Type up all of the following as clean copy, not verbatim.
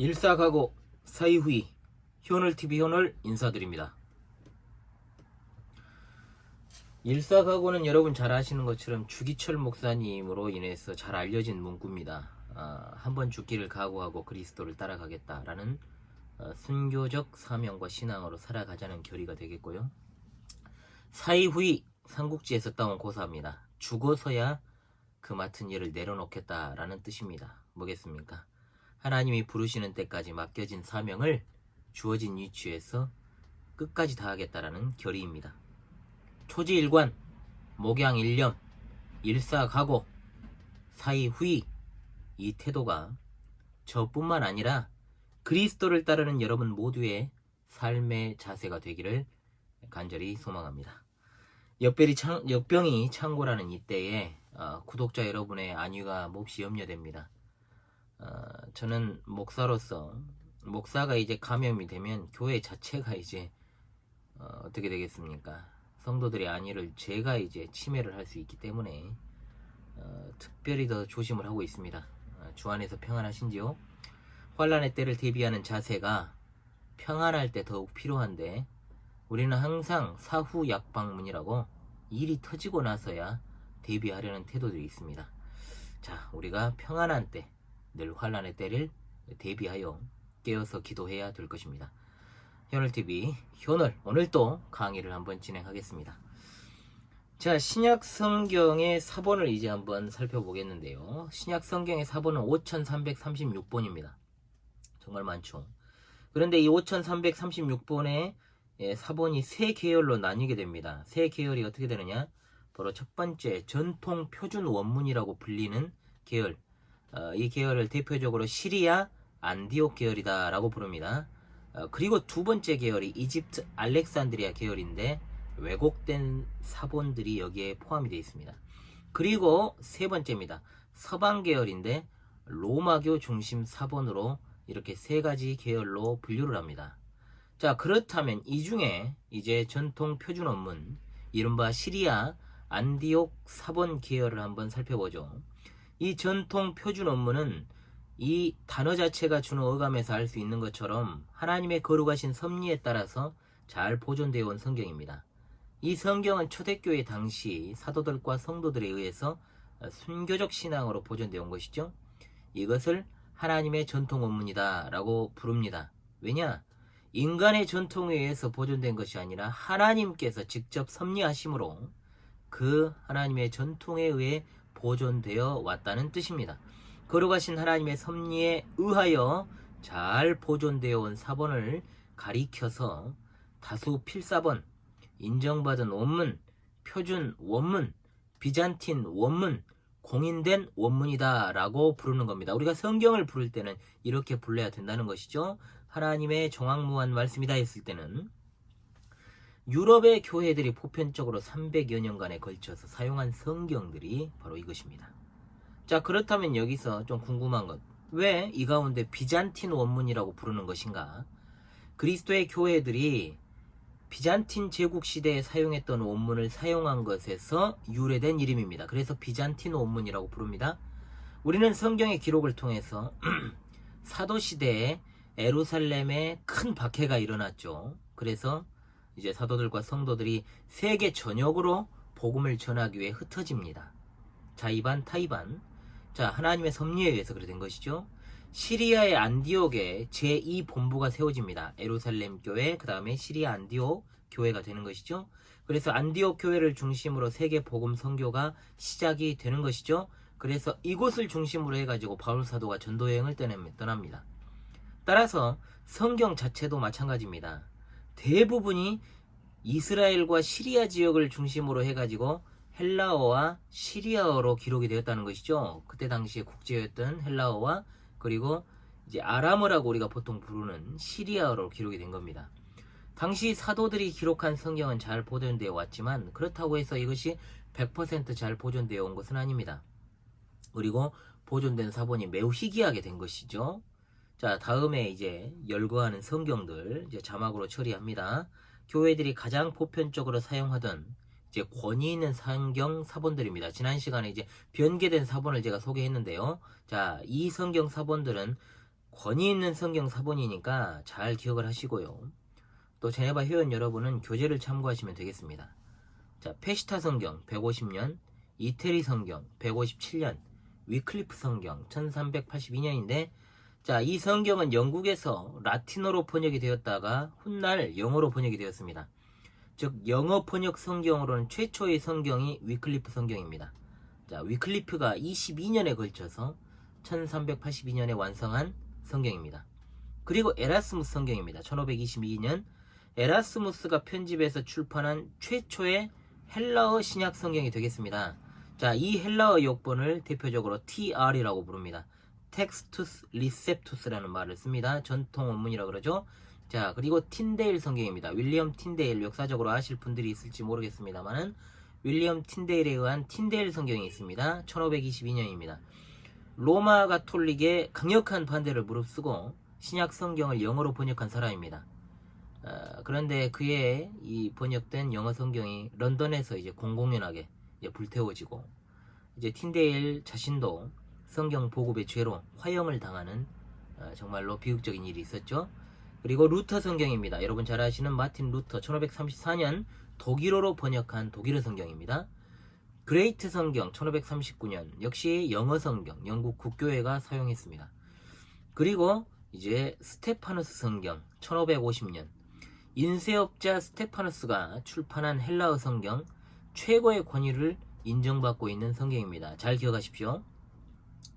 일사가고 사이후이 효널TV 효널 인사드립니다. 일사가고는 여러분 잘 아시는 것처럼 주기철 목사님으로 인해서 잘 알려진 문구입니다. 한번 죽기를 각오하고 그리스도를 따라가겠다라는 순교적 사명과 신앙으로 살아가자는 결의가 되겠고요. 사이후이 삼국지에서 따온 고사입니다. 죽어서야 그 맡은 일을 내려놓겠다라는 뜻입니다. 뭐겠습니까? 하나님이 부르시는 때까지 맡겨진 사명을 주어진 위치에서 끝까지 다하겠다라는 결의입니다. 초지일관, 목양일념, 일사각오, 사이후이, 이 태도가 저뿐만 아니라 그리스도를 따르는 여러분 모두의 삶의 자세가 되기를 간절히 소망합니다. 역병이 창고라는 이때에 구독자 여러분의 안위가 몹시 염려됩니다. 저는 목사로서 목사가 이제 감염이 되면 교회 자체가 이제 어떻게 되겠습니까? 성도들의 안위를 제가 이제 침해를 할 수 있기 때문에 특별히 더 조심을 하고 있습니다. 주 안에서 평안하신지요? 환란의 때를 대비하는 자세가 평안할 때 더욱 필요한데 우리는 항상 사후 약방문이라고 일이 터지고 나서야 대비하려는 태도들이 있습니다. 자, 우리가 평안한 때 늘 환란의 때를 대비하여 깨어서 기도해야 될 것입니다. 효널TV 효널 오늘 또 강의를 한번 진행하겠습니다. 자, 신약 성경의 사본을 이제 한번 살펴보겠는데요. 신약 성경의 사본은 5336번입니다. 정말 많죠. 그런데 이 5336번의 사본이 세 계열로 나뉘게 됩니다. 세 계열이 어떻게 되느냐? 바로 첫 번째 전통 표준 원문이라고 불리는 계열. 이 계열을 대표적으로 시리아 안디옥 계열이다 라고 부릅니다. 그리고 두 번째 계열이 이집트 알렉산드리아 계열인데 왜곡된 사본들이 여기에 포함이 되어 있습니다. 그리고 세 번째입니다. 서방 계열인데 로마교 중심 사본으로 이렇게 세 가지 계열로 분류를 합니다. 자, 그렇다면 이 중에 이제 전통 표준 원문 이른바 시리아 안디옥 사본 계열을 한번 살펴보죠. 이 전통 표준 원문은 이 단어 자체가 주는 어감에서 알 수 있는 것처럼 하나님의 거룩하신 섭리에 따라서 잘 보존되어 온 성경입니다. 이 성경은 초대교회 당시 사도들과 성도들에 의해서 순교적 신앙으로 보존되어 온 것이죠. 이것을 하나님의 전통 원문이다 라고 부릅니다. 왜냐? 인간의 전통에 의해서 보존된 것이 아니라 하나님께서 직접 섭리하심으로 그 하나님의 전통에 의해 보존되어 왔다는 뜻입니다. 거룩하신 하나님의 섭리에 의하여 잘 보존되어 온 사본을 가리켜서 다수 필사본, 인정받은 원문, 표준 원문, 비잔틴 원문, 공인된 원문이다 라고 부르는 겁니다. 우리가 성경을 부를 때는 이렇게 불러야 된다는 것이죠. 하나님의 정확무한 말씀이다 했을 때는 유럽의 교회들이 보편적으로 300여 년간에 걸쳐서 사용한 성경들이 바로 이것입니다. 자, 그렇다면 여기서 좀 궁금한 것, 왜 이 가운데 비잔틴 원문이라고 부르는 것인가? 그리스도의 교회들이 비잔틴 제국 시대에 사용했던 원문을 사용한 것에서 유래된 이름입니다. 그래서 비잔틴 원문이라고 부릅니다. 우리는 성경의 기록을 통해서 사도 시대에 예루살렘에 큰 박해가 일어났죠. 그래서 이제 사도들과 성도들이 세계 전역으로 복음을 전하기 위해 흩어집니다. 자이반 타이반. 자, 하나님의 섭리에 의해서 그렇게 된 것이죠. 시리아의 안디옥에 제2본부가 세워집니다. 예루살렘 교회, 그 다음에 시리아 안디옥 교회가 되는 것이죠. 그래서 안디옥 교회를 중심으로 세계 복음 선교가 시작이 되는 것이죠. 그래서 이곳을 중심으로 해가지고 바울 사도가 전도 여행을 떠납니다. 따라서 성경 자체도 마찬가지입니다. 대부분이 이스라엘과 시리아 지역을 중심으로 해가지고 헬라어와 시리아어로 기록이 되었다는 것이죠. 그때 당시에 국제였던 헬라어와 그리고 이제 아람어라고 우리가 보통 부르는 시리아어로 기록이 된 겁니다. 당시 사도들이 기록한 성경은 잘 보존되어 왔지만 그렇다고 해서 이것이 100% 잘 보존되어 온 것은 아닙니다. 그리고 보존된 사본이 매우 희귀하게 된 것이죠. 자, 다음에 이제 열거하는 성경들 이제 자막으로 처리합니다. 교회들이 가장 보편적으로 사용하던 이제 권위 있는 성경 사본들입니다. 지난 시간에 이제 변개된 사본을 제가 소개했는데요. 자, 이 성경 사본들은 권위 있는 성경 사본이니까 잘 기억을 하시고요. 또 제네바 회원 여러분은 교재를 참고하시면 되겠습니다. 자, 페시타 성경 150년, 이태리 성경 157년, 위클리프 성경 1382년인데, 자, 이 성경은 영국에서 라틴어로 번역이 되었다가 훗날 영어로 번역이 되었습니다. 즉 영어 번역 성경으로는 최초의 성경이 위클리프 성경입니다. 자, 위클리프가 22년에 걸쳐서 1382년에 완성한 성경입니다. 그리고 에라스무스 성경입니다. 1522년 에라스무스가 편집해서 출판한 최초의 헬라어 신약 성경이 되겠습니다. 자, 이 헬라어 역본을 대표적으로 TR이라고 부릅니다. 텍스투스 리셉투스라는 말을 씁니다. 전통 원문이라고 그러죠. 자, 그리고 틴데일 성경입니다. 윌리엄 틴데일, 역사적으로 아실 분들이 있을지 모르겠습니다만은 윌리엄 틴데일에 의한 틴데일 성경이 있습니다. 1522년입니다. 로마 가톨릭의 강력한 반대를 무릅쓰고 신약 성경을 영어로 번역한 사람입니다. 그런데 그의 이 번역된 영어 성경이 런던에서 이제 공공연하게 이제 불태워지고, 이제 틴데일 자신도 성경 보급의 죄로 화형을 당하는 정말로 비극적인 일이 있었죠. 그리고 루터 성경입니다. 여러분 잘 아시는 마틴 루터 1534년 독일어로 번역한 독일어 성경입니다. 그레이트 성경 1539년 역시 영어 성경, 영국 국교회가 사용했습니다. 그리고 이제 스테파누스 성경 1550년 인쇄업자 스테파누스가 출판한 헬라어 성경, 최고의 권위를 인정받고 있는 성경입니다. 잘 기억하십시오.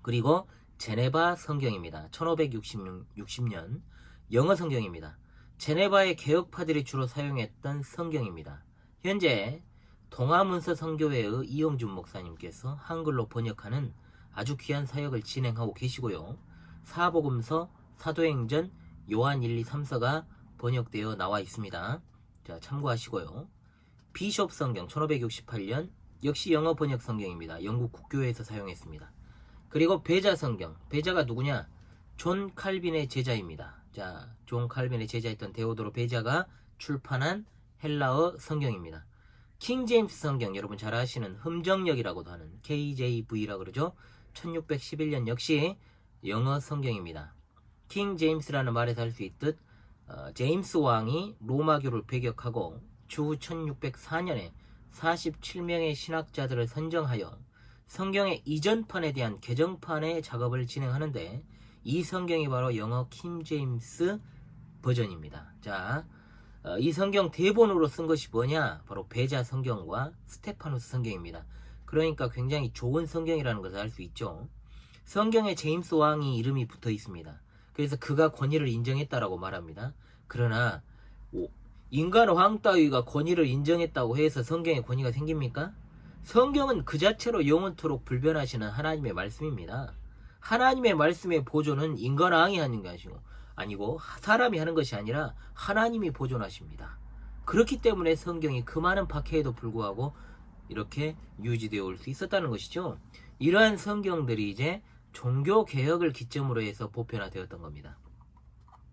그리고 제네바 성경입니다. 1560년 영어 성경입니다. 제네바의 개혁파들이 주로 사용했던 성경입니다. 현재 동아문서 성교회의 이용준 목사님께서 한글로 번역하는 아주 귀한 사역을 진행하고 계시고요. 사복음서, 사도행전, 요한 1, 2, 3서가 번역되어 나와 있습니다. 자, 참고하시고요. 비숍 성경 1568년 역시 영어 번역 성경입니다. 영국 국교회에서 사용했습니다. 그리고 베자 성경, 베자가 누구냐? 존 칼빈의 제자입니다. 자, 존 칼빈의 제자였던 데오도로 베자가 출판한 헬라어 성경입니다. 킹 제임스 성경, 여러분 잘 아시는 흠정역이라고도 하는 KJV라고 그러죠. 1611년 역시 영어 성경입니다. 킹 제임스라는 말에서 할 수 있듯 제임스 왕이 로마교를 배격하고 추후 1604년에 47명의 신학자들을 선정하여 성경의 이전판에 대한 개정판의 작업을 진행하는데, 이 성경이 바로 영어 킹 제임스 버전입니다. 자, 이 성경 대본으로 쓴 것이 뭐냐? 바로 베자 성경과 스테파누스 성경입니다. 그러니까 굉장히 좋은 성경이라는 것을 알 수 있죠. 성경에 제임스 왕이 이름이 붙어 있습니다. 그래서 그가 권위를 인정했다라고 말합니다. 그러나 인간 왕 따위가 권위를 인정했다고 해서 성경에 권위가 생깁니까? 성경은 그 자체로 영원토록 불변하시는 하나님의 말씀입니다. 하나님의 말씀의 보존은 인간 왕이 하는 것이 아니고 사람이 하는 것이 아니라 하나님이 보존하십니다. 그렇기 때문에 성경이 그 많은 박해에도 불구하고 이렇게 유지되어 올 수 있었다는 것이죠. 이러한 성경들이 이제 종교 개혁을 기점으로 해서 보편화되었던 겁니다.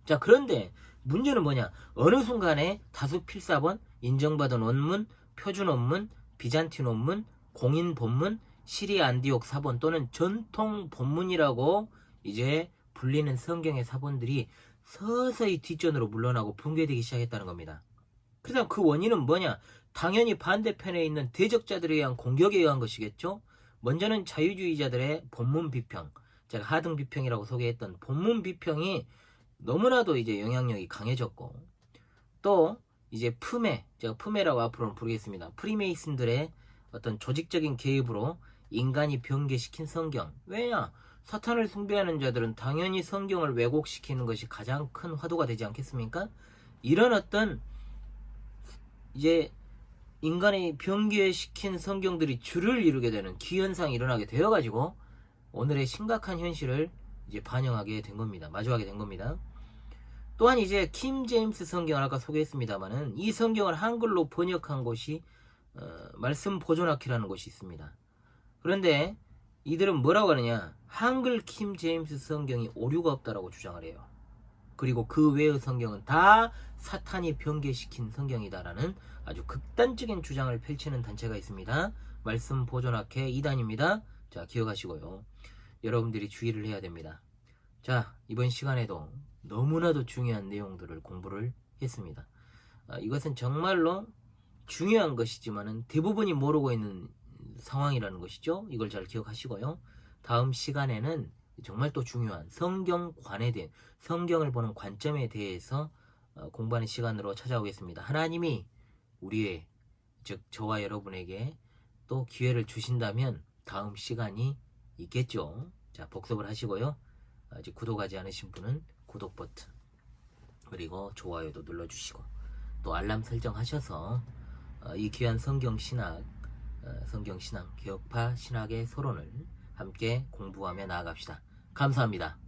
자, 그런데 문제는 뭐냐? 어느 순간에 다수 필사본, 인정받은 원문, 표준 원문, 비잔틴 원문, 공인 본문, 시리 안디옥 사본 또는 전통 본문이라고 이제 불리는 성경의 사본들이 서서히 뒷전으로 물러나고 붕괴되기 시작했다는 겁니다. 그래서 그 원인은 뭐냐? 당연히 반대편에 있는 대적자들에 의한 공격에 의한 것이겠죠. 먼저는 자유주의자들의 본문 비평, 제가 하등 비평이라고 소개했던 본문 비평이 너무나도 이제 영향력이 강해졌고, 또 이제 푸메, 제가 푸메라고 앞으로는 부르겠습니다. 프리메이슨들의 어떤 조직적인 개입으로 인간이 변개시킨 성경. 왜냐? 사탄을 숭배하는 자들은 당연히 성경을 왜곡시키는 것이 가장 큰 화두가 되지 않겠습니까? 이런 어떤 이제 인간이 변개시킨 성경들이 줄을 이루게 되는 기현상이 일어나게 되어가지고 오늘의 심각한 현실을 이제 반영하게 된 겁니다. 마주하게 된 겁니다. 또한 이제 킹 제임스 성경을 아까 소개했습니다만은 이 성경을 한글로 번역한 곳이 말씀 보존학회라는 곳이 있습니다. 그런데 이들은 뭐라고 하느냐? 한글 킹 제임스 성경이 오류가 없다라고 주장을 해요. 그리고 그 외의 성경은 다 사탄이 변개시킨 성경이다라는 아주 극단적인 주장을 펼치는 단체가 있습니다. 말씀 보존학회 2단입니다. 자, 기억하시고요. 여러분들이 주의를 해야 됩니다. 자, 이번 시간에도 너무나도 중요한 내용들을 공부를 했습니다. 이것은 정말로 중요한 것이지만은 대부분이 모르고 있는 상황이라는 것이죠. 이걸 잘 기억하시고요. 다음 시간에는 정말 또 중요한 성경관에 대해 성경을 보는 관점에 대해서 공부하는 시간으로 찾아오겠습니다. 하나님이 우리의 즉 저와 여러분에게 또 기회를 주신다면 다음 시간이 있겠죠. 자, 복습을 하시고요. 아직 구독하지 않으신 분은 구독 버튼 그리고 좋아요도 눌러주시고 또 알람 설정하셔서 이 귀한 성경신학 성경신앙 개혁파 신학의 서론을 함께 공부하며 나아갑시다. 감사합니다.